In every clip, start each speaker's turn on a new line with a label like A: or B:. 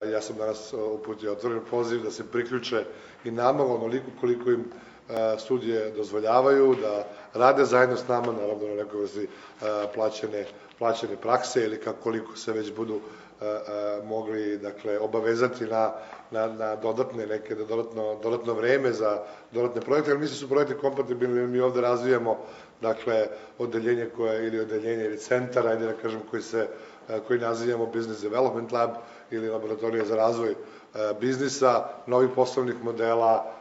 A: Ja sam danas uputio otvoren poziv da se priključe i nama onoliko koliko im studije dozvoljavaju, da rade zajedno s nama, naravno na nekoj vrsti plaćene prakse ili koliko se već budu mogli obavezati na dodatno vreme za dodatne projekte, jer mislim su projekte kompatibilni, mi ovde razvijamo odeljenje ili centar, ajde da kažem, koji nazivamo Business Development Lab ili laboratorija za razvoj biznisa, novih poslovnih modela,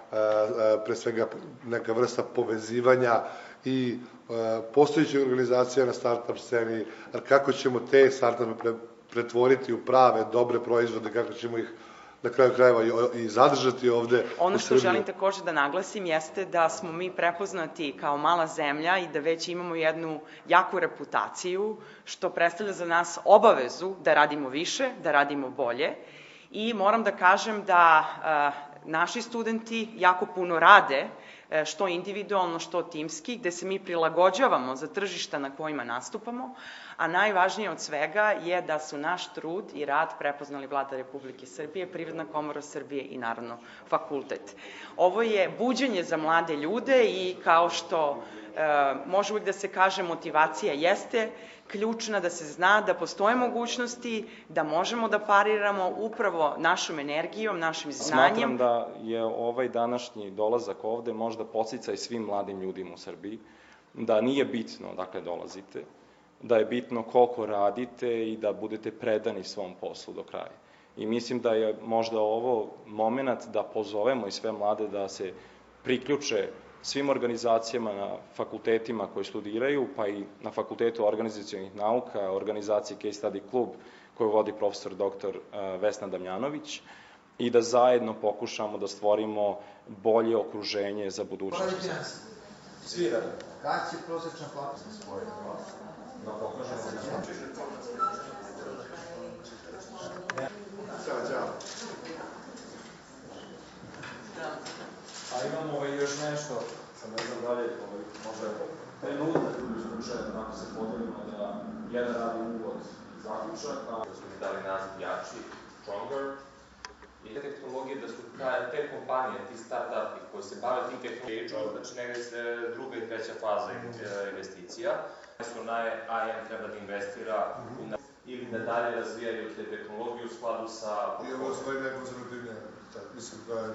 A: pre svega neka vrsta povezivanja i postojećih organizacija na start-up sceni, kako ćemo te start-upe pretvoriti u prave, dobre proizvode, kako ćemo ih na kraju krajeva i zadržati ovde.
B: Ono što želim takođe da naglasim jeste da smo mi prepoznati kao mala zemlja i da već imamo jednu jaku reputaciju, što predstavlja za nas obavezu da radimo više, da radimo bolje. I moram da kažem da naši studenti jako puno rade, što individualno, što timski, gde se mi prilagođavamo za tržišta na kojima nastupamo, a najvažnije od svega je da su naš trud i rad prepoznali Vlada Republike Srbije, Privredna komora Srbije i naravno fakultet. Ovo je buđenje za mlade ljude i kao što može uvijek da se kaže, motivacija jeste ključna, da se zna da postoje mogućnosti, da možemo da pariramo upravo našom energijom, našim znanjem.
C: Smatram da je ovaj današnji dolazak ovde možda podsticaj svim mladim ljudima u Srbiji, da nije bitno dakle dolazite, da je bitno koliko radite i da budete predani svom poslu do kraja. I mislim da je možda ovo moment da pozovemo i sve mlade da se priključe svim organizacijama na fakultetima koji studiraju, pa i na Fakultetu organizacionih nauka, organizaciji Case Study Klub koju vodi profesor dr. Vesna Damjanović, i da zajedno pokušamo da stvorimo bolje okruženje za budućnost.
D: Svi radi. Kada će prosječna plata se spojiti? Da pokažemo
E: A imamo još nešto, sam ne znam dalje, možda trenutak ili slučaj, ako se podelimo da jedan radi uvod zaključak, a
F: da su mi dali naziv jači, stronger, i te tehnologije da su te kompanije, ti start-upi koji se bave tim tehnologijom, znači negde se druga i treća faza investicija, su IM treba da investira ili da dalje razvijaju te tehnologije u skladu sa...
A: I ovo svoje nekonzervativne, mislim da je...